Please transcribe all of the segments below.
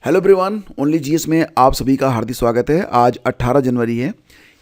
Hello everyone, only GS में आप सभी का हार्दिक स्वागत है। आज 18 जनवरी है।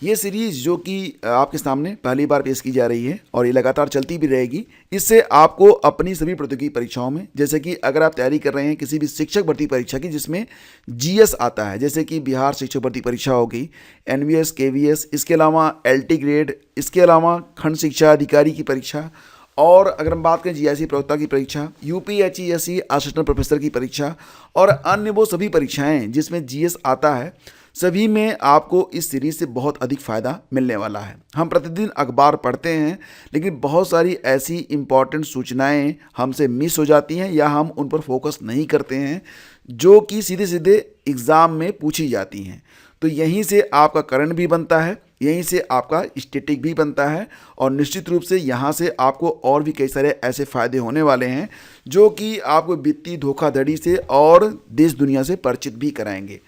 ये सीरीज़ जो कि आपके सामने पहली बार पेश की जा रही है और ये लगातार चलती भी रहेगी। इससे आपको अपनी सभी प्रतियोगी परीक्षाओं में, जैसे कि अगर आप तैयारी कर रहे हैं किसी भी शिक्षक भर्ती परीक्षा की जिसमें जीएस आता है, जैसे कि बिहार शिक्षक भर्ती परीक्षा होगी, एनवीएस, केवीएस, इसके अलावा एलटी ग्रेड, इसके अलावा खंड शिक्षा अधिकारी की परीक्षा, और अगर हम बात करें जीआईसी प्रवक्ता की परीक्षा, यूपीएचईएससी असिस्टेंट प्रोफेसर की परीक्षा और अन्य वो सभी परीक्षाएं जिसमें जीएस आता है, सभी में आपको इस सीरीज से बहुत अधिक फ़ायदा मिलने वाला है। हम प्रतिदिन अखबार पढ़ते हैं, लेकिन बहुत सारी ऐसी इंपॉर्टेंट सूचनाएं हमसे मिस हो जाती हैं या हम उन पर फोकस नहीं करते हैं जो कि सीधे सीधे एग्ज़ाम में पूछी जाती हैं। तो यहीं से आपका करंट भी बनता है, यहीं से आपका स्टैटिक भी बनता है और निश्चित रूप से यहाँ से आपको और भी कई सारे ऐसे फ़ायदे होने वाले हैं जो कि आपको वित्तीय धोखाधड़ी से और देश दुनिया से परिचित भी कराएंगे।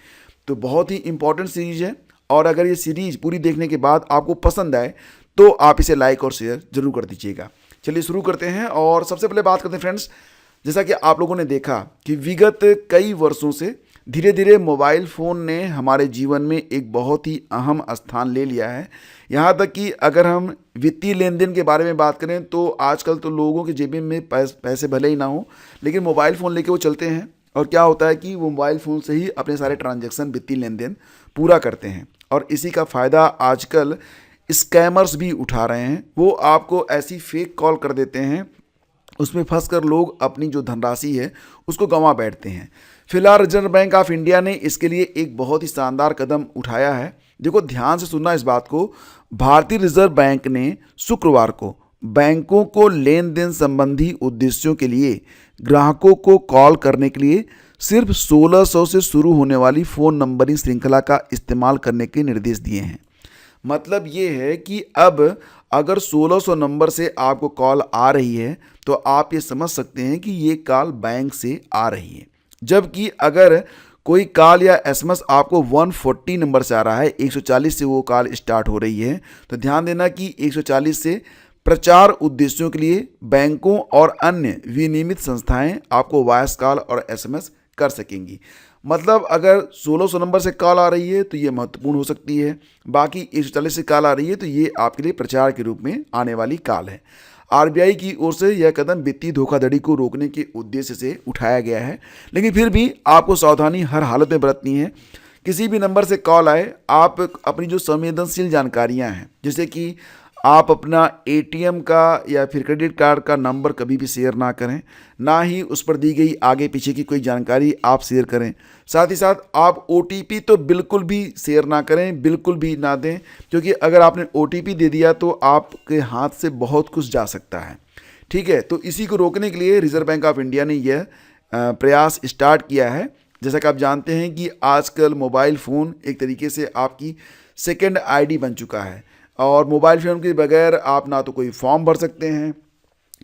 तो बहुत ही इंपॉर्टेंट सीरीज़ है और अगर ये सीरीज़ पूरी देखने के बाद आपको पसंद आए तो आप इसे लाइक और शेयर ज़रूर कर दीजिएगा। चलिए शुरू करते हैं और सबसे पहले बात करते हैं फ्रेंड्स, जैसा कि आप लोगों ने देखा कि विगत कई वर्षों से धीरे धीरे मोबाइल फ़ोन ने हमारे जीवन में एक बहुत ही अहम स्थान ले लिया है। यहाँ तक कि अगर हम वित्तीय लेन देन के बारे में बात करें तो आजकल तो लोगों के जेब में पैसे भले ही ना हो, लेकिन मोबाइल फ़ोन लेके वो चलते हैं और क्या होता है कि वो मोबाइल फ़ोन से ही अपने सारे ट्रांजैक्शन, वित्तीय लेन देन पूरा करते हैं। और इसी का फ़ायदा आजकल स्कैमर्स भी उठा रहे हैं। वो आपको ऐसी फेक कॉल कर देते हैं, उसमें फंसकर लोग अपनी जो धनराशि है उसको गंवा बैठते हैं। फिलहाल रिजर्व बैंक ऑफ इंडिया ने इसके लिए एक बहुत ही शानदार कदम उठाया है। देखो, ध्यान से सुनना इस बात को। भारतीय रिजर्व बैंक ने शुक्रवार को बैंकों को लेन देन संबंधी उद्देश्यों के लिए ग्राहकों को कॉल करने के लिए सिर्फ 1600 से शुरू होने वाली फ़ोन नंबरिंग श्रृंखला का इस्तेमाल करने के निर्देश दिए हैं। मतलब ये है कि अब अगर 1600 नंबर से आपको कॉल आ रही है तो आप ये समझ सकते हैं कि ये कॉल बैंक से आ रही है। जबकि अगर कोई कॉल या एसएमएस आपको 140 नंबर से आ रहा है, 140 से वो कॉल स्टार्ट हो रही है, तो ध्यान देना कि 140 से प्रचार उद्देश्यों के लिए बैंकों और अन्य विनियमित संस्थाएं आपको वॉइस कॉल और एसएमएस कर सकेंगी। मतलब अगर 1600 नंबर से कॉल आ रही है तो ये महत्वपूर्ण हो सकती है, बाकी 140 से कॉल आ रही है तो ये आपके लिए प्रचार के रूप में आने वाली कॉल है। आरबीआई की ओर से यह कदम वित्तीय धोखाधड़ी को रोकने के उद्देश्य से उठाया गया है, लेकिन फिर भी आपको सावधानी हर हालत में बरतनी है। किसी भी नंबर से कॉल आए, आप अपनी जो संवेदनशील जानकारियां हैं, जैसे कि आप अपना एटीएम का या फिर क्रेडिट कार्ड का नंबर कभी भी शेयर ना करें, ना ही उस पर दी गई आगे पीछे की कोई जानकारी आप शेयर करें। साथ ही साथ आप ओटीपी तो बिल्कुल भी शेयर ना करें, बिल्कुल भी ना दें, क्योंकि अगर आपने ओटीपी दे दिया तो आपके हाथ से बहुत कुछ जा सकता है। ठीक है, तो इसी को रोकने के लिए रिजर्व बैंक ऑफ इंडिया ने यह प्रयास स्टार्ट किया है। जैसा कि आप जानते हैं कि आजकल मोबाइल फ़ोन एक तरीके से आपकी सेकेंड आईडी बन चुका है और मोबाइल फ़ोन के बगैर आप ना तो कोई फॉर्म भर सकते हैं,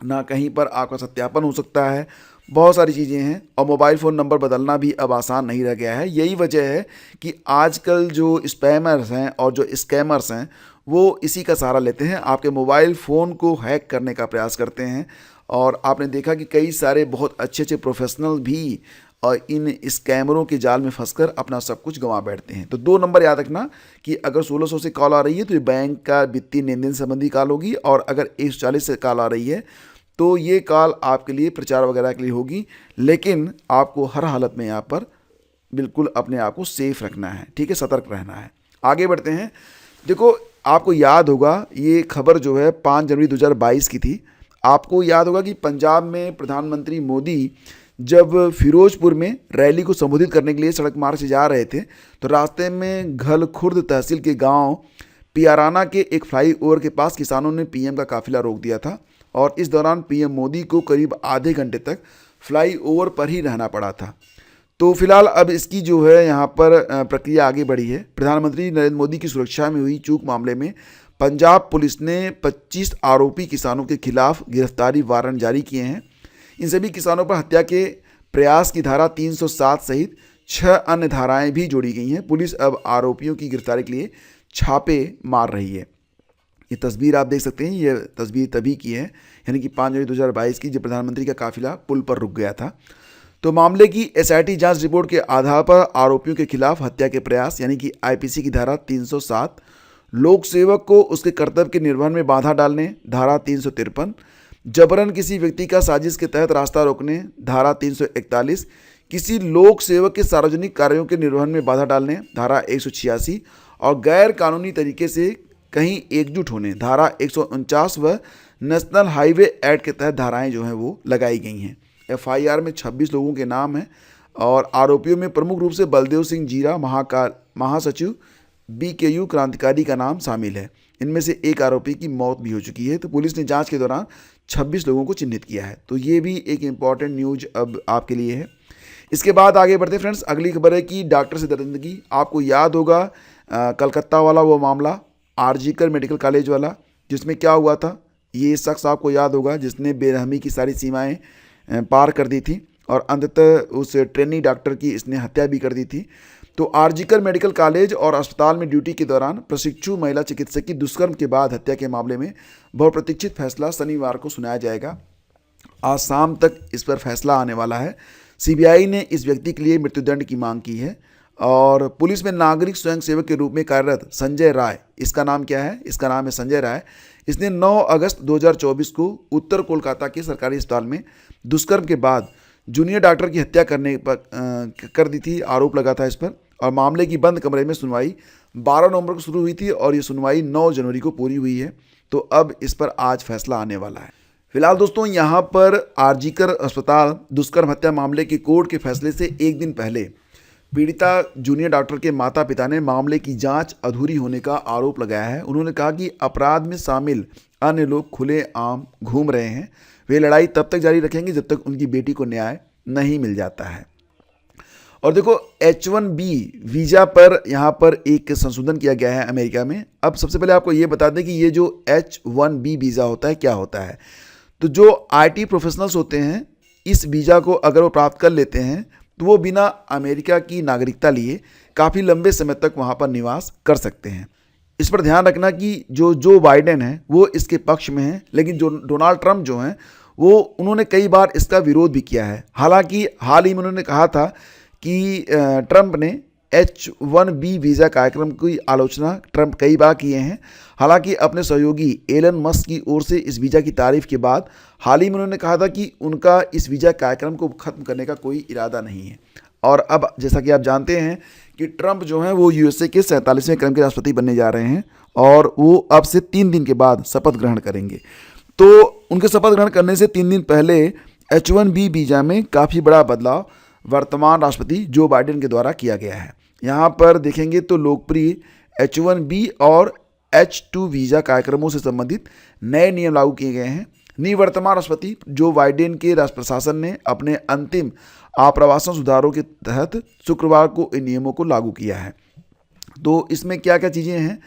ना कहीं पर आपका सत्यापन हो सकता है। बहुत सारी चीज़ें हैं और मोबाइल फ़ोन नंबर बदलना भी अब आसान नहीं रह गया है। यही वजह है कि आजकल जो स्पैमर्स हैं और जो स्कैमर्स हैं वो इसी का सहारा लेते हैं, आपके मोबाइल फ़ोन को हैक करने का प्रयास करते हैं। और आपने देखा कि कई सारे बहुत अच्छे अच्छे प्रोफेशनल भी और इन स्कैमरों के जाल में फंसकर अपना सब कुछ गंवा बैठते हैं। तो 2 नंबर याद रखना कि अगर 1600 से कॉल आ रही है तो ये बैंक का वित्तीय लेन देन संबंधी कॉल होगी, और अगर 140 से कॉल आ रही है तो ये कॉल आपके लिए प्रचार वगैरह के लिए होगी। लेकिन आपको हर हालत में यहाँ पर बिल्कुल अपने आप को सेफ रखना है, ठीक है, सतर्क रहना है। आगे बढ़ते हैं। देखो, आपको याद होगा ये खबर जो है 5 जनवरी 2022 की थी। आपको याद होगा कि पंजाब में प्रधानमंत्री मोदी जब फिरोजपुर में रैली को संबोधित करने के लिए सड़क मार्ग से जा रहे थे तो रास्ते में घल खुर्द तहसील के गांव पियाराना के एक फ्लाईओवर के पास किसानों ने पीएम का काफिला रोक दिया था और इस दौरान पीएम मोदी को करीब आधे घंटे तक फ्लाईओवर पर ही रहना पड़ा था। तो फिलहाल अब इसकी जो है यहाँ पर प्रक्रिया आगे बढ़ी है। प्रधानमंत्री नरेंद्र मोदी की सुरक्षा में हुई चूक मामले में पंजाब पुलिस ने 25 आरोपी किसानों के खिलाफ गिरफ्तारी वारंट जारी किए हैं। इन सभी किसानों पर हत्या के प्रयास की धारा 307 सहित 6 अन्य धाराएं भी जोड़ी गई हैं। पुलिस अब आरोपियों की गिरफ्तारी के लिए छापे मार रही है। ये तस्वीर आप देख सकते हैं, ये तस्वीर तभी की है, यानी कि 5 जनवरी 2022 की, जब प्रधानमंत्री का काफिला पुल पर रुक गया था। तो मामले की एसआईटी जांच रिपोर्ट के आधार पर आरोपियों के खिलाफ हत्या के प्रयास यानी कि आईपीसी की धारा 307, लोक सेवक को उसके कर्तव्य के निर्वहन में बाधा डालने धारा 353, जबरन किसी व्यक्ति का साजिश के तहत रास्ता रोकने धारा 341, किसी लोक सेवक के सार्वजनिक कार्यों के निर्वहन में बाधा डालने धारा 186 और गैर कानूनी तरीके से कहीं एकजुट होने धारा 149 व नेशनल हाईवे एक्ट के तहत धाराएं जो हैं वो लगाई गई हैं। एफआईआर में 26 लोगों के नाम हैं और आरोपियों में प्रमुख रूप से बलदेव सिंह जीरा महासचिव बीकेयू क्रांतिकारी का नाम शामिल है। इनमें से एक आरोपी की मौत भी हो चुकी है। तो पुलिस ने जांच के दौरान 26 लोगों को चिन्हित किया है। तो ये भी एक इम्पॉर्टेंट न्यूज अब आपके लिए है। इसके बाद आगे बढ़ते फ्रेंड्स, अगली खबर है कि डॉक्टर से दरिंदगी। आपको याद होगा कलकत्ता वाला वो मामला, आरजीकर मेडिकल कॉलेज वाला, जिसमें क्या हुआ था, ये शख्स आपको याद होगा जिसने बेरहमी की सारी सीमाएं पार कर दी थी और अंततः उस ट्रेनी डॉक्टर की इसने हत्या भी कर दी थी। तो आरजीकर मेडिकल कॉलेज और अस्पताल में ड्यूटी के दौरान प्रशिक्षु महिला चिकित्सक की दुष्कर्म के बाद हत्या के मामले में बहुप्रतीक्षित फैसला शनिवार को सुनाया जाएगा। आज शाम तक इस पर फैसला आने वाला है। सीबीआई ने इस व्यक्ति के लिए मृत्युदंड की मांग की है और पुलिस में नागरिक स्वयंसेवक के रूप में कार्यरत संजय राय, इसका नाम क्या है, इसका नाम है संजय राय। इसने 9 अगस्त 2024 को उत्तर कोलकाता के सरकारी अस्पताल में दुष्कर्म के बाद जूनियर डॉक्टर की हत्या करने पर कर दी थी, आरोप लगा था इस पर। और मामले की बंद कमरे में सुनवाई 12 नवंबर को शुरू हुई थी और ये सुनवाई 9 जनवरी को पूरी हुई है। तो अब इस पर आज फैसला आने वाला है। फिलहाल दोस्तों यहाँ पर आरजीकर अस्पताल दुष्कर्म हत्या मामले के कोर्ट के फैसले से एक दिन पहले पीड़िता जूनियर डॉक्टर के माता पिता ने मामले की जांच अधूरी होने का आरोप लगाया है। उन्होंने कहा कि अपराध में शामिल अन्य लोग खुलेआम घूम रहे हैं। वे लड़ाई तब तक जारी रखेंगे जब तक उनकी बेटी को न्याय नहीं मिल जाता है। और देखो H1B वीज़ा पर यहाँ पर एक संशोधन किया गया है अमेरिका में। अब सबसे पहले आपको ये बता दें कि ये जो H1B वीज़ा होता है क्या होता है। तो जो IT प्रोफेशनल्स होते हैं, इस वीज़ा को अगर वो प्राप्त कर लेते हैं तो वो बिना अमेरिका की नागरिकता लिए काफ़ी लंबे समय तक वहाँ पर निवास कर सकते हैं। इस पर ध्यान रखना कि जो बाइडेन है वो इसके पक्ष में है, लेकिन जो डोनाल्ड ट्रंप जो हैं वो उन्होंने कई बार इसका विरोध भी किया है। हालांकि हाल ही में उन्होंने कहा था कि ट्रंप ने H1B वीज़ा कार्यक्रम की आलोचना ट्रंप कई बार किए हैं। हालांकि अपने सहयोगी एलन मस्क की ओर से इस वीज़ा की तारीफ के बाद हाल ही में उन्होंने कहा था कि उनका इस वीज़ा कार्यक्रम को ख़त्म करने का कोई इरादा नहीं है। और अब जैसा कि आप जानते हैं कि ट्रंप जो हैं वो यूएसए के 47वें क्रम के राष्ट्रपति बनने जा रहे हैं और वो अब से 3 दिन के बाद शपथ ग्रहण करेंगे। तो उनके शपथ ग्रहण करने से 3 दिन पहले H1B वीज़ा में काफ़ी बड़ा बदलाव वर्तमान राष्ट्रपति जो बाइडेन के द्वारा किया गया है। यहाँ पर देखेंगे तो लोकप्रिय H1B और H2 वीज़ा कार्यक्रमों से संबंधित नए नियम लागू किए गए हैं। निवर्तमान राष्ट्रपति जो बाइडेन के राष्ट्र प्रशासन ने अपने अंतिम आप्रवासन सुधारों के तहत शुक्रवार को इन नियमों को लागू किया है। तो इसमें क्या क्या चीज़ें हैं,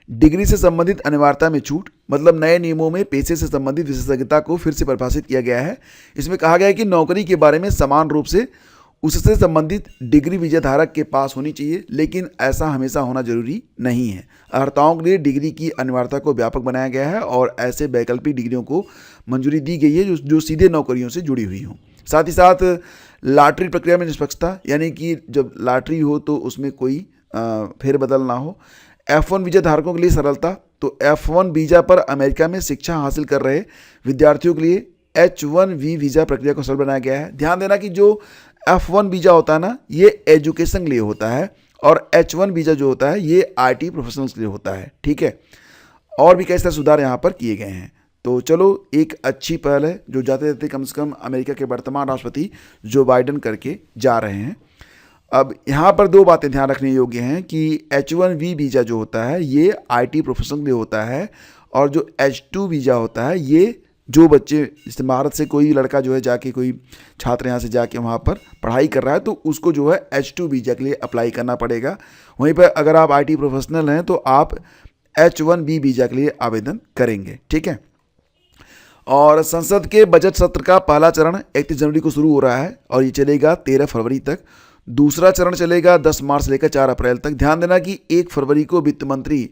डिग्री से संबंधित अनिवार्यता में छूट, मतलब नए नियमों में पेशे से संबंधित विशेषज्ञता को फिर से परिभाषित किया गया है। इसमें कहा गया है कि नौकरी के बारे में समान रूप से उससे संबंधित डिग्री वीज़ा धारक के पास होनी चाहिए, लेकिन ऐसा हमेशा होना जरूरी नहीं है। अर्हताओं के लिए डिग्री की अनिवार्यता को व्यापक बनाया गया है और ऐसे वैकल्पिक डिग्रियों को मंजूरी दी गई है जो सीधे नौकरियों से जुड़ी हुई हों। साथ ही साथ लॉटरी प्रक्रिया में निष्पक्षता, यानी कि जब लॉटरी हो तो उसमें कोई फेरबदल ना हो। F1 वीज़ा धारकों के लिए सरलता, तो F1 वीज़ा पर अमेरिका में शिक्षा हासिल कर रहे विद्यार्थियों के लिए H1B वीज़ा प्रक्रिया को सरल बनाया गया है। ध्यान देना कि जो F1 वीज़ा होता है ना, ये एजुकेशन के लिए होता है और H1 वीज़ा जो होता है ये IT प्रोफेशनल्स के लिए होता है। ठीक है, और भी कई सारे सुधार यहाँ पर किए गए हैं। तो चलो एक अच्छी पहल है जो जाते जाते कम से कम अमेरिका के वर्तमान राष्ट्रपति जो बाइडेन करके जा रहे हैं। अब यहाँ पर 2 बातें ध्यान रखने योग्य हैं कि H1B वीज़ा जो होता है ये IT प्रोफेशनल के लिए होता है और जो H2 वीज़ा होता है ये जो बच्चे, जैसे भारत से कोई लड़का जो है जाके, कोई छात्र यहाँ से जाके वहाँ पर पढ़ाई कर रहा है तो उसको जो है H2 वीज़ा के लिए अप्लाई करना पड़ेगा। वहीं पर अगर आप IT प्रोफेशनल हैं तो आप H1B वीज़ा के लिए आवेदन करेंगे। ठीक है, और संसद के बजट सत्र का पहला चरण 31 जनवरी को शुरू हो रहा है और ये चलेगा 13 फरवरी तक। दूसरा चरण चलेगा 10 मार्च से लेकर 4 अप्रैल तक। ध्यान देना कि 1 फरवरी को वित्त मंत्री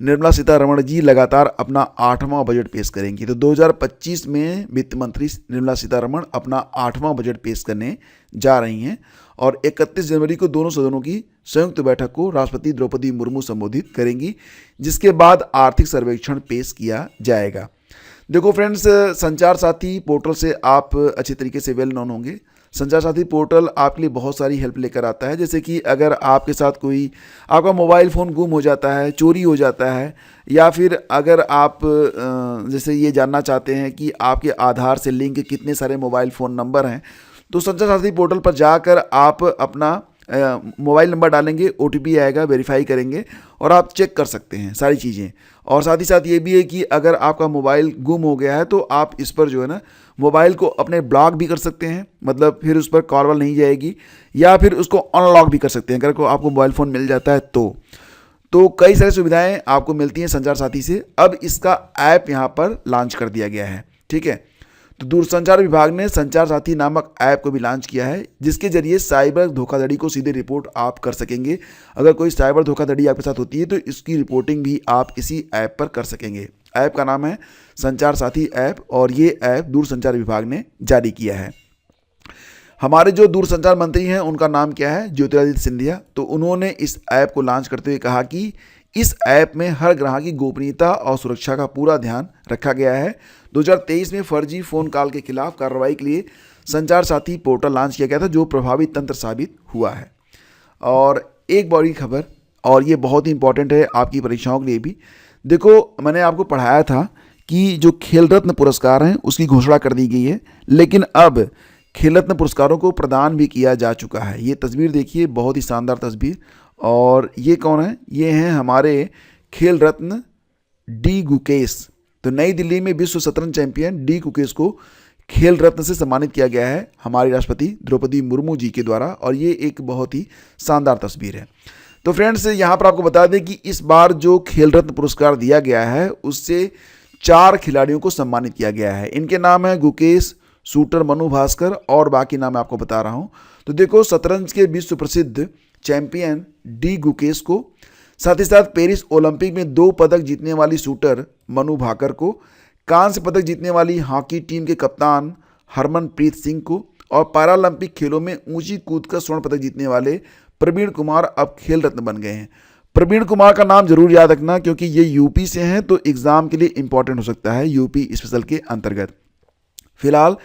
निर्मला सीतारमण जी लगातार अपना 8वां बजट पेश करेंगी। तो 2025 में वित्त मंत्री निर्मला सीतारमण अपना 8वां बजट पेश करने जा रही हैं और 31 जनवरी को दोनों सदनों की संयुक्त बैठक को राष्ट्रपति द्रौपदी मुर्मू संबोधित करेंगी, जिसके बाद आर्थिक सर्वेक्षण पेश किया जाएगा। देखो फ्रेंड्स, संचार साथी पोर्टल से आप अच्छे तरीके से वेल नोन होंगे। संचार साथी पोर्टल आपके लिए बहुत सारी हेल्प लेकर आता है। जैसे कि अगर आपके साथ कोई आपका मोबाइल फ़ोन गुम हो जाता है, चोरी हो जाता है, या फिर अगर आप जैसे ये जानना चाहते हैं कि आपके आधार से लिंक कितने सारे मोबाइल फ़ोन नंबर हैं, तो संचार साथी पोर्टल पर जाकर आप अपना मोबाइल नंबर डालेंगे, OTP आएगा, वेरीफाई करेंगे और आप चेक कर सकते हैं सारी चीज़ें। और साथ ही साथ ये भी है कि अगर आपका मोबाइल गुम हो गया है तो आप इस पर जो है ना मोबाइल को अपने ब्लॉक भी कर सकते हैं, मतलब फिर उस पर कॉल वाल नहीं जाएगी, या फिर उसको अनलॉक भी कर सकते हैं अगर आपको मोबाइल फ़ोन मिल जाता है तो कई सारी सुविधाएं आपको मिलती हैं संचार साथी से। अब इसका ऐप यहाँ पर लॉन्च कर दिया गया है, ठीक है। तो दूरसंचार विभाग ने संचार साथी नामक ऐप को भी लॉन्च किया है, जिसके जरिए साइबर धोखाधड़ी को सीधे रिपोर्ट आप कर सकेंगे। अगर कोई साइबर धोखाधड़ी आपके साथ होती है तो इसकी रिपोर्टिंग भी आप इसी ऐप पर कर सकेंगे। ऐप का नाम है संचार साथी ऐप और ये ऐप दूरसंचार विभाग ने जारी किया है। हमारे जो दूरसंचार मंत्री हैं उनका नाम क्या है? ज्योतिरादित्य सिंधिया। तो उन्होंने इस ऐप को लॉन्च करते हुए कहा कि इस ऐप में हर ग्राहक की गोपनीयता और सुरक्षा का पूरा ध्यान रखा गया है। 2023 में फर्जी फ़ोन कॉल के खिलाफ कार्रवाई के लिए संचार साथी पोर्टल लॉन्च किया गया था, जो प्रभावी तंत्र साबित हुआ है। और एक बड़ी खबर, और ये बहुत ही इंपॉर्टेंट है आपकी परीक्षाओं के लिए भी। देखो, मैंने आपको पढ़ाया था कि जो खेल रत्न पुरस्कार हैं उसकी घोषणा कर दी गई है, लेकिन अब खेल रत्न पुरस्कारों को प्रदान भी किया जा चुका है। ये तस्वीर देखिए, बहुत ही शानदार तस्वीर। और ये कौन है? ये हैं हमारे खेल रत्न डी गुकेश। तो नई दिल्ली में विश्व शतरंज चैंपियन डी गुकेश को खेल रत्न से सम्मानित किया गया है हमारी राष्ट्रपति द्रौपदी मुर्मू जी के द्वारा, और ये एक बहुत ही शानदार तस्वीर है। तो फ्रेंड्स, यहाँ पर आपको बता दें कि इस बार जो खेल रत्न पुरस्कार दिया गया है उससे 4 खिलाड़ियों को सम्मानित किया गया है। इनके नाम है गुकेश, शूटर मनु भास्कर, और बाकी नाम मैं आपको बता रहा हूँ। तो देखो, शतरंज के विश्व प्रसिद्ध चैंपियन डी गुकेश को, साथ ही साथ पेरिस ओलंपिक में 2 पदक जीतने वाली शूटर मनु भाकर को, कांस्य पदक जीतने वाली हॉकी टीम के कप्तान हरमनप्रीत सिंह को, और पैरालंपिक खेलों में ऊंची कूद का स्वर्ण पदक जीतने वाले प्रवीण कुमार अब खेल रत्न बन गए हैं। प्रवीण कुमार का नाम जरूर याद रखना, क्योंकि ये यूपी से हैं, तो एग्जाम के लिए इंपॉर्टेंट हो सकता है यूपी स्पेशल के अंतर्गत। फिलहाल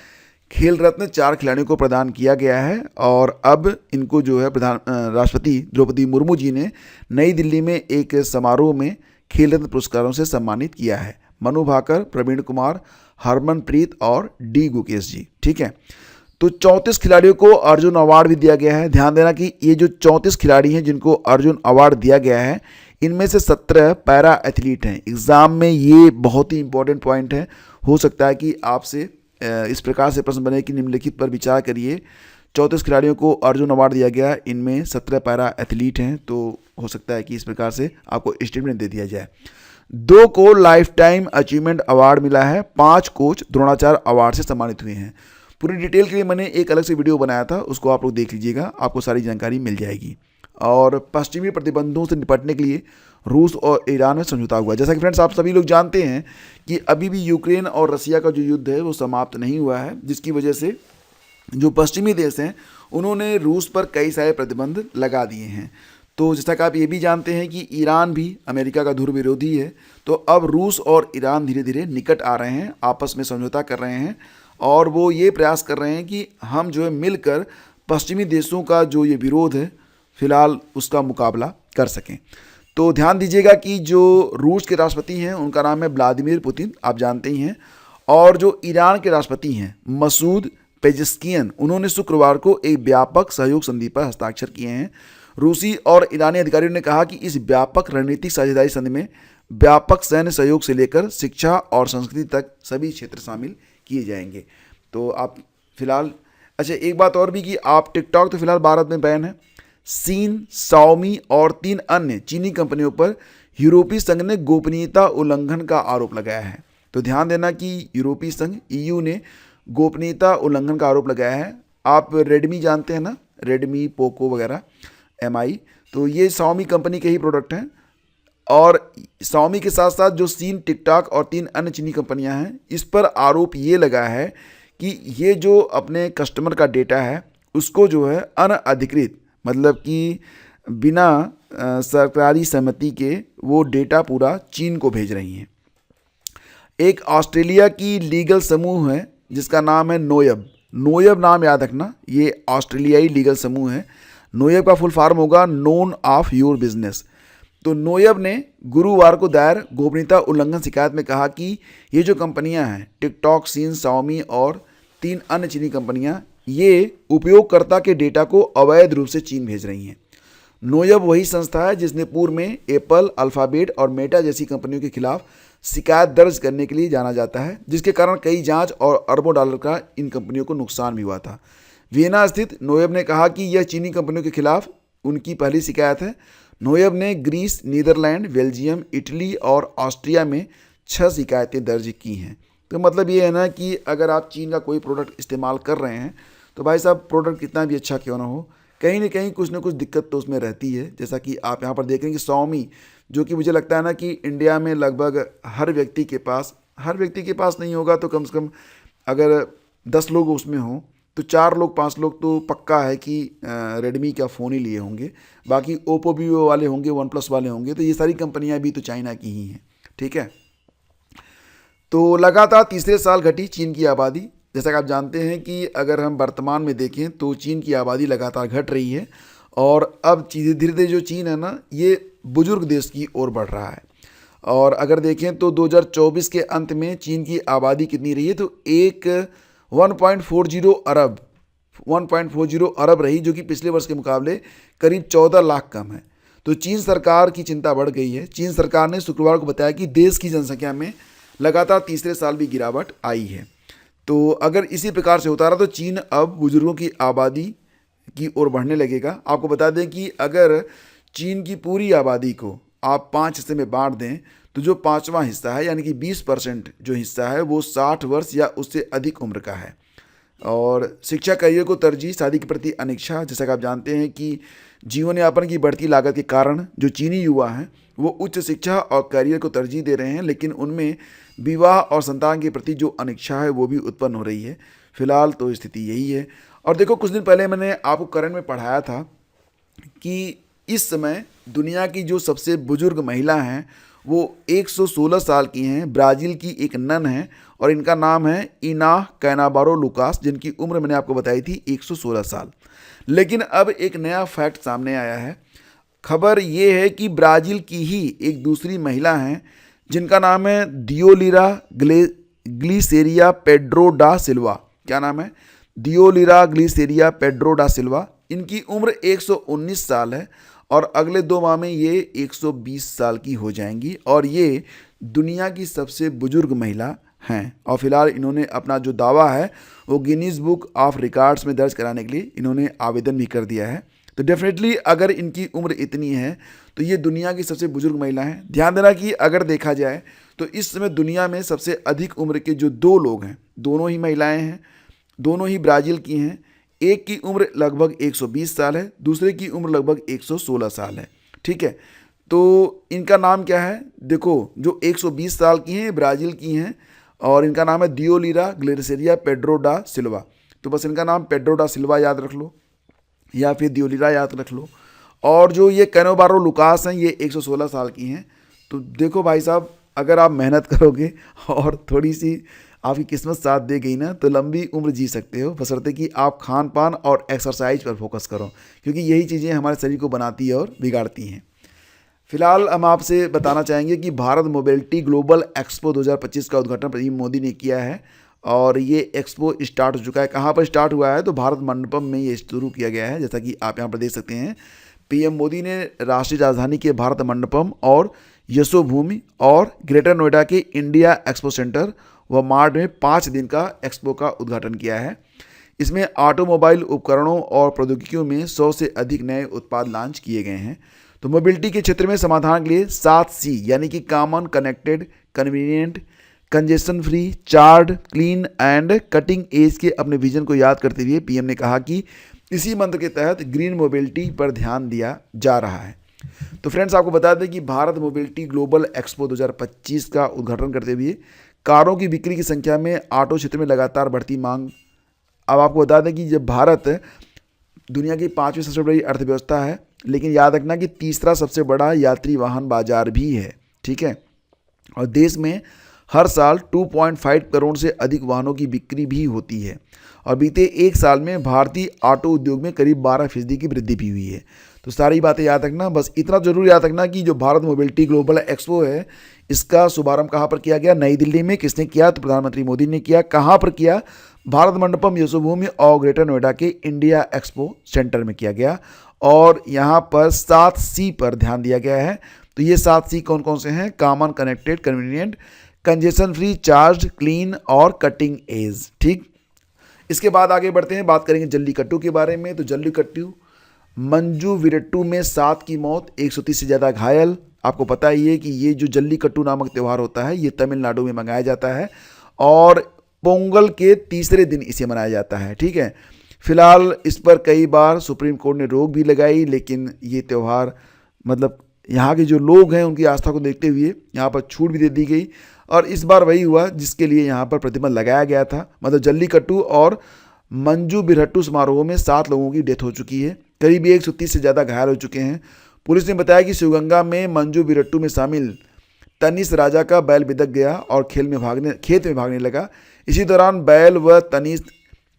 खेल रत्न 4 खिलाड़ियों को प्रदान किया गया है, और अब इनको जो है राष्ट्रपति द्रौपदी मुर्मू जी ने नई दिल्ली में एक समारोह में खेल रत्न पुरस्कारों से सम्मानित किया है। मनु भाकर, प्रवीण कुमार, हरमनप्रीत और डी गुकेश जी, ठीक है। तो 34 खिलाड़ियों को अर्जुन अवार्ड भी दिया गया है। ध्यान देना कि ये जो 34 खिलाड़ी हैं जिनको अर्जुन अवार्ड दिया गया है, इनमें से 17 पैरा एथलीट हैं। एग्ज़ाम में ये बहुत ही इंपॉर्टेंट पॉइंट है। हो सकता है कि आपसे इस प्रकार से प्रश्न बने कि निम्नलिखित पर विचार करिए। 34 खिलाड़ियों को अर्जुन अवार्ड दिया गया, इनमें 17 पैरा एथलीट हैं। तो हो सकता है कि इस प्रकार से आपको स्टेटमेंट दे दिया जाए। 2 को लाइफ टाइम अचीवमेंट अवार्ड मिला है। 5 कोच द्रोणाचार्य अवार्ड से सम्मानित हुए हैं। पूरी डिटेल के लिए मैंने एक अलग से वीडियो बनाया था, उसको आप लोग देख लीजिएगा, आपको सारी जानकारी मिल जाएगी। और पश्चिमी प्रतिबंधों से निपटने के लिए रूस और ईरान में समझौता हुआ। जैसा कि फ्रेंड्स आप सभी लोग जानते हैं कि अभी भी यूक्रेन और रसिया का जो युद्ध है वो समाप्त नहीं हुआ है, जिसकी वजह से जो पश्चिमी देश हैं उन्होंने रूस पर कई सारे प्रतिबंध लगा दिए हैं। तो जैसा कि आप ये भी जानते हैं कि ईरान भी अमेरिका का ध्रुव विरोधी है। तो अब रूस और ईरान धीरे धीरे निकट आ रहे हैं, आपस में समझौता कर रहे हैं, और वो ये प्रयास कर रहे हैं कि हम जो है मिलकर पश्चिमी देशों का जो ये विरोध है फिलहाल उसका मुकाबला कर सकें। तो ध्यान दीजिएगा कि जो रूस के राष्ट्रपति हैं उनका नाम है व्लादिमीर पुतिन, आप जानते ही हैं, और जो ईरान के राष्ट्रपति हैं मसूद पेजेस्कियन, उन्होंने शुक्रवार को एक व्यापक सहयोग संधि पर हस्ताक्षर किए हैं। रूसी और ईरानी अधिकारियों ने कहा कि इस व्यापक रणनीतिक साझेदारी संधि में व्यापक सैन्य सहयोग से लेकर शिक्षा और संस्कृति तक सभी क्षेत्र शामिल किए जाएंगे। तो आप फिलहाल, अच्छा एक बात और भी कि आप टिकटॉक तो फिलहाल भारत में बैन है। सीन, शाओमी और 3 अन्य चीनी कंपनियों पर यूरोपीय संघ ने गोपनीयता उल्लंघन का आरोप लगाया है। तो ध्यान देना कि यूरोपीय संघ EU ने गोपनीयता उल्लंघन का आरोप लगाया है। आप रेडमी जानते हैं ना, रेडमी, पोको वगैरह, MI, तो ये शाओमी कंपनी के ही प्रोडक्ट हैं। और Xiaomi के साथ साथ जो सीन, टिकटॉक और 3 अन्य चीनी कंपनियां हैं, इस पर आरोप ये लगा है कि ये जो अपने कस्टमर का डेटा है उसको जो है अनअधिकृत, मतलब कि बिना सरकारी सहमति के वो डेटा पूरा चीन को भेज रही हैं। एक ऑस्ट्रेलिया की लीगल समूह है जिसका नाम है नोयब। नोयब नाम याद रखना, ये ऑस्ट्रेलियाई लीगल समूह है। नोयब का फुल फॉर्म होगा नोन ऑफ योर बिजनेस। तो नोयब ने गुरुवार को दायर गोपनीयता उल्लंघन शिकायत में कहा कि ये जो कंपनियां हैं, टिकटॉक, सीन, Xiaomi और 3 अन्य चीनी कंपनियां, ये उपयोगकर्ता के डेटा को अवैध रूप से चीन भेज रही हैं। नोयब वही संस्था है जिसने पूर्व में एप्पल, अल्फ़ाबेट और मेटा जैसी कंपनियों के खिलाफ शिकायत दर्ज करने के लिए जाना जाता है, जिसके कारण कई जांच और अरबों डॉलर का इन कंपनियों को नुकसान भी हुआ था। वियना स्थित नोयब ने कहा कि यह चीनी कंपनियों के खिलाफ उनकी पहली शिकायत है। नोयब ने ग्रीस, नीदरलैंड, बेल्जियम, इटली और ऑस्ट्रिया में 6 शिकायतें दर्ज की हैं। तो मतलब ये है ना कि अगर आप चीन का कोई प्रोडक्ट इस्तेमाल कर रहे हैं तो भाई साहब, प्रोडक्ट कितना भी अच्छा क्यों ना हो, कहीं ना कहीं कुछ ना कुछ दिक्कत तो उसमें रहती है। जैसा कि आप यहाँ पर देख रहे हैं कि Xiaomi, जो कि मुझे लगता है ना कि इंडिया में लगभग हर व्यक्ति के पास नहीं होगा तो कम से कम अगर 10 लोग उसमें हों तो 4 लोग 5 लोग तो पक्का है कि रेडमी का फ़ोन ही लिए होंगे। बाकी ओप्पो, वीवो वाले होंगे, वन प्लस वाले होंगे। तो ये सारी कंपनियां भी तो चाइना की ही हैं, ठीक है। तो लगातार तीसरे साल घटी चीन की आबादी। जैसा कि आप जानते हैं कि अगर हम वर्तमान में देखें तो चीन की आबादी लगातार घट रही है और अब धीरे धीरे जो चीन है ना, ये बुजुर्ग देश की ओर बढ़ रहा है। और अगर देखें तो 2024 के अंत में चीन की आबादी कितनी रही है, तो 1.40 अरब रही, जो कि पिछले वर्ष के मुकाबले करीब 14 लाख कम है। तो चीन सरकार की चिंता बढ़ गई है। चीन सरकार ने शुक्रवार को बताया कि देश की जनसंख्या में लगातार तीसरे साल भी गिरावट आई है। तो अगर इसी प्रकार से होता रहा तो चीन अब बुजुर्गों की आबादी की ओर बढ़ने लगेगा। आपको बता दें कि अगर चीन की पूरी आबादी को आप 5 हिस्से में बांट दें तो जो 5वां हिस्सा है, यानी कि 20% जो हिस्सा है, वो 60 वर्ष या उससे अधिक उम्र का है। और शिक्षा, करियर को तरजीह, शादी के प्रति अनिच्छा। जैसा कि आप जानते हैं कि जीवन यापन की बढ़ती लागत के कारण जो चीनी युवा हैं वो उच्च शिक्षा और करियर को तरजीह दे रहे हैं, लेकिन उनमें विवाह और संतान के प्रति जो अनिच्छा है वो भी उत्पन्न हो रही है। फिलहाल तो स्थिति यही है। और देखो, कुछ दिन पहले मैंने आपको करंट में पढ़ाया था कि इस समय दुनिया की जो सबसे बुजुर्ग महिला हैं वो 116 साल की हैं। ब्राज़ील की एक नन है और इनका नाम है इनाह कैनाबारो लुकास, जिनकी उम्र मैंने आपको बताई थी 116 साल। लेकिन अब एक नया फैक्ट सामने आया है। खबर ये है कि ब्राज़ील की ही एक दूसरी महिला हैं जिनका नाम है दियोलिरा ग्लिसेरिया पेड्रो डा सिल्वा। क्या नाम है? दियोलिरा ग्लिसेरिया पेड्रो डा सिल्वा। इनकी उम्र 119 साल है और अगले 2 माह में ये 120 साल की हो जाएंगी और ये दुनिया की सबसे बुजुर्ग महिला हैं। और फिलहाल इन्होंने अपना जो दावा है वो गिनीज बुक ऑफ रिकॉर्ड्स में दर्ज कराने के लिए इन्होंने आवेदन भी कर दिया है। तो डेफिनेटली अगर इनकी उम्र इतनी है तो ये दुनिया की सबसे बुजुर्ग महिला हैं। ध्यान देना कि अगर देखा जाए तो इस समय दुनिया में सबसे अधिक उम्र के जो 2 लोग हैं, दोनों ही महिलाएं हैं, दोनों ही ब्राज़ील की हैं। एक की उम्र लगभग 120 साल है, दूसरे की उम्र लगभग 116 साल है, ठीक है। तो इनका नाम क्या है? देखो, जो 120 साल की हैं ब्राज़ील की हैं और इनका नाम है दियोलिरा ग्लिसेरिया पेड्रो डा सिल्वा। तो बस इनका नाम पेड्रो डा सिल्वा याद रख लो या फिर दियोलिरा याद रख लो। और जो ये कैनाबारो लुकास हैं ये 116 साल की हैं। तो देखो भाई साहब, अगर आप मेहनत करोगे और थोड़ी सी आपकी किस्मत साथ दे गई ना तो लंबी उम्र जी सकते हो, बशर्ते कि आप खान पान और एक्सरसाइज पर फोकस करो, क्योंकि यही चीज़ें हमारे शरीर को बनाती है और बिगाड़ती हैं। फिलहाल हम आपसे बताना चाहेंगे कि भारत मोबिलिटी ग्लोबल एक्सपो 2025 का उद्घाटन पीएम मोदी ने किया है और ये एक्सपो स्टार्ट हो चुका है। कहाँ पर स्टार्ट हुआ है? तो भारत मंडपम में ये शुरू किया गया है। जैसा कि आप यहाँ पर देख सकते हैं, पीएम मोदी ने राष्ट्रीय राजधानी के भारत मंडपम और यशोभूमि और ग्रेटर नोएडा के इंडिया एक्सपो सेंटर व मार्ट में 5 दिन का एक्सपो का उद्घाटन किया है। इसमें ऑटोमोबाइल उपकरणों और प्रौद्योगिकियों में 100 से अधिक नए उत्पाद लॉन्च किए गए हैं। तो मोबिलिटी के क्षेत्र में समाधान के लिए 7C यानी कि common, connected, convenient, congestion free, charged, clean and cutting edge के अपने विजन को याद करते हुए पीएम ने कहा कि इसी मंत्र के तहत ग्रीन मोबिलिटी पर ध्यान दिया जा रहा है। तो फ्रेंड्स आपको बता दें कि भारत मोबिलिटी ग्लोबल एक्सपो 2025 का उद्घाटन करते हुए कारों की बिक्री की संख्या में ऑटो क्षेत्र में लगातार बढ़ती मांग। अब आपको बता दें कि जब भारत दुनिया की 5वीं सबसे बड़ी अर्थव्यवस्था है, लेकिन याद रखना कि तीसरा सबसे बड़ा यात्री वाहन बाजार भी है, ठीक है। और देश में हर साल 2.5 करोड़ से अधिक वाहनों की बिक्री भी होती है और बीते एक साल में भारतीय ऑटो उद्योग में करीब 12% की वृद्धि भी हुई है। तो सारी बातें याद रखना, बस इतना जरूर याद रखना कि जो भारत मोबिलिटी ग्लोबल एक्सपो है, इसका शुभारंभ कहाँ पर किया गया? नई दिल्ली में। किसने किया? तो प्रधानमंत्री मोदी ने किया। कहाँ पर किया? भारत मंडपम यशोभूमि और ग्रेटर नोएडा के इंडिया एक्सपो सेंटर में किया गया। और यहाँ पर 7C पर ध्यान दिया गया है। तो ये 7C कौन कौन से हैं? Common, connected, convenient, congestion free, charge, clean और कटिंग एज, ठीक। इसके बाद आगे बढ़ते हैं, बात करेंगे जल्लीकट्टू के बारे में। तो जल्लीकट्टू मंजू विरट्टू में 7 की मौत, 130 से ज़्यादा घायल। आपको पता ही है कि ये जो जल्लीकट्टू नामक त्यौहार होता है, ये तमिलनाडु में मनाया जाता है और पोंगल के तीसरे दिन इसे मनाया जाता है, ठीक है। फिलहाल इस पर कई बार सुप्रीम कोर्ट ने रोक भी लगाई, लेकिन ये त्यौहार मतलब यहाँ के जो लोग हैं उनकी आस्था को देखते हुए यहाँ पर छूट भी दे दी गई। और इस बार वही हुआ जिसके लिए यहाँ पर प्रतिबंध लगाया गया था। मतलब जल्लीकट्टू और मंजू विरट्टू समारोह में 7 लोगों की डेथ हो चुकी है, करीब 130 से ज़्यादा घायल हो चुके हैं। पुलिस ने बताया कि शिवगंगा में मंजू विरट्टू में शामिल तनिष राजा का बैल बिदक गया और खेत में भागने लगा। इसी दौरान बैल व तनिष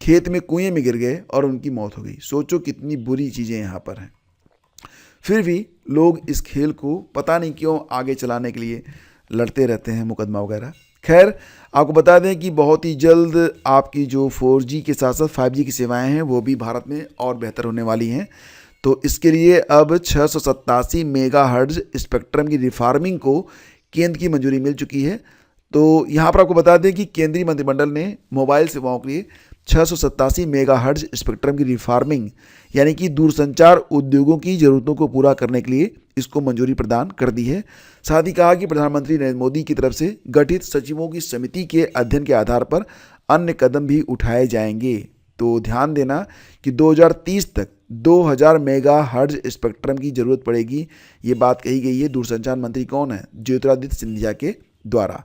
खेत में कुएं में गिर गए और उनकी मौत हो गई। सोचो कितनी बुरी चीज़ें यहाँ पर हैं। फिर भी लोग इस खेल को पता नहीं क्यों आगे चलाने के लिए लड़ते रहते हैं, मुकदमा वगैरह। खैर, आपको बता दें कि बहुत ही जल्द आपकी जो 4G के साथ साथ 5G की सेवाएं हैं वो भी भारत में और बेहतर होने वाली हैं। तो इसके लिए अब 687 मेगाहर्ट्ज स्पेक्ट्रम की रिफार्मिंग को केंद्र की मंजूरी मिल चुकी है। तो यहाँ पर आपको बता दें कि केंद्रीय मंत्रिमंडल ने मोबाइल सेवाओं के लिए 687 मेगाहर्ट्ज स्पेक्ट्रम की रिफार्मिंग यानी कि दूरसंचार उद्योगों की ज़रूरतों को पूरा करने के लिए इसको मंजूरी प्रदान कर दी है। साथ ही कहा कि प्रधानमंत्री नरेंद्र मोदी की तरफ से गठित सचिवों की समिति के अध्ययन के आधार पर अन्य कदम भी उठाए जाएंगे। तो ध्यान देना कि 2030 तक 2000 मेगाहर्ट्ज स्पेक्ट्रम की ज़रूरत पड़ेगी। ये बात कही गई है दूरसंचार मंत्री कौन है? ज्योतिरादित्य सिंधिया के द्वारा।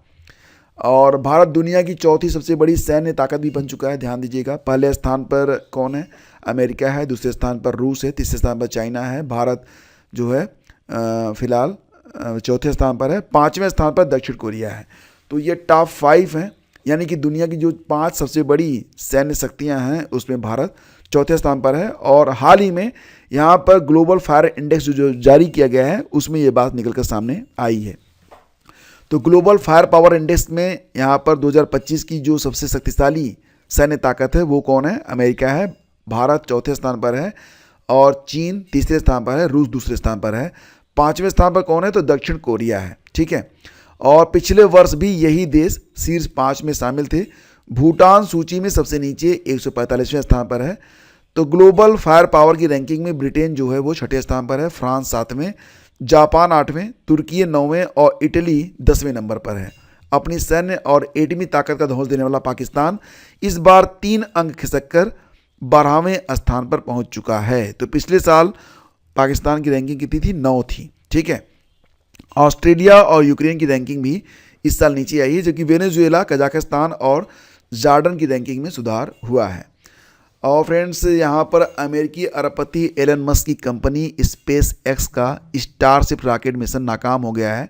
और भारत दुनिया की 4थी सबसे बड़ी सैन्य ताकत भी बन चुका है, ध्यान दीजिएगा। पहले स्थान पर कौन है? अमेरिका है, दूसरे स्थान पर रूस है, तीसरे स्थान पर चाइना है। भारत जो है फिलहाल 4थे स्थान पर है। 5वें स्थान पर दक्षिण कोरिया है। तो ये टॉप 5 हैं, यानी कि दुनिया की जो 5 सबसे बड़ी सैन्य शक्तियां हैं उसमें भारत 4थे स्थान पर है। और हाल ही में यहाँ पर ग्लोबल फायर इंडेक्स जो जारी किया गया है उसमें ये बात निकल कर सामने आई है। तो ग्लोबल फायर पावर इंडेक्स में यहाँ पर 2025 की जो सबसे शक्तिशाली सैन्य ताकत है वो कौन है? अमेरिका है। भारत 4थे स्थान पर है और चीन तीसरे स्थान पर है, रूस दूसरे स्थान पर है। 5वें स्थान पर कौन है? तो दक्षिण कोरिया है, ठीक है। और पिछले वर्ष भी यही देश शीर्ष 5 में शामिल थे। भूटान सूची में सबसे नीचे 145वें स्थान पर है। तो ग्लोबल फायर पावर की रैंकिंग में ब्रिटेन जो है वो 6ठे स्थान पर है, फ्रांस 7वें, जापान 8वें, तुर्की 9वें और इटली 10वें नंबर पर है। अपनी सैन्य और एटमी ताकत का धौंस देने वाला पाकिस्तान इस बार 3 अंक खिसक कर 12वें स्थान पर पहुंच चुका है। तो पिछले साल पाकिस्तान की रैंकिंग कितनी थी? 9 थी, ठीक है। ऑस्ट्रेलिया और यूक्रेन की रैंकिंग भी इस साल नीचे आई है, जबकि वेनेजुएला, कजाकिस्तान और जॉर्डन की रैंकिंग में सुधार हुआ है। और फ्रेंड्स, यहाँ पर अमेरिकी अरबपति एलन मस्क की कंपनी स्पेस एक्स का स्टारशिप रॉकेट मिशन नाकाम हो गया है।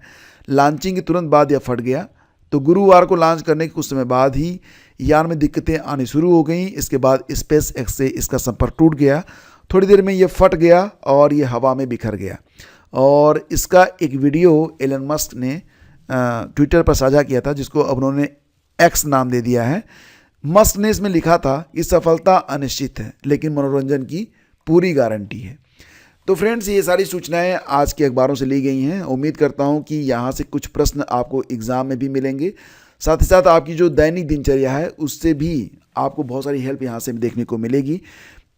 लॉन्चिंग के तुरंत बाद यह फट गया। तो गुरुवार को लॉन्च करने के कुछ समय बाद ही यान में दिक्कतें आनी शुरू हो गई। इसके बाद स्पेस एक्स से इसका संपर्क टूट गया। थोड़ी देर में ये फट गया और ये हवा में बिखर गया। और इसका एक वीडियो एलन मस्क ने ट्विटर पर साझा किया था, जिसको अब उन्होंने एक्स नाम दे दिया है। मस्क ने इसमें लिखा था कि सफलता अनिश्चित है लेकिन मनोरंजन की पूरी गारंटी है। तो फ्रेंड्स, ये सारी सूचनाएं आज के अखबारों से ली गई हैं। उम्मीद करता हूं कि यहाँ से कुछ प्रश्न आपको एग्ज़ाम में भी मिलेंगे। साथ ही साथ आपकी जो दैनिक दिनचर्या है उससे भी आपको बहुत सारी हेल्प यहाँ से देखने को मिलेगी।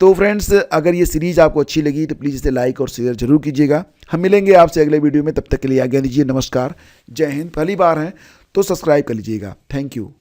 तो फ्रेंड्स, अगर ये सीरीज़ आपको अच्छी लगी तो प्लीज़ इसे लाइक और शेयर जरूर कीजिएगा। हम मिलेंगे आपसे अगले वीडियो में, तब तक के लिए आज्ञा दीजिए। नमस्कार, जय हिंद। पहली बार हैं तो सब्सक्राइब कर लीजिएगा। Thank you.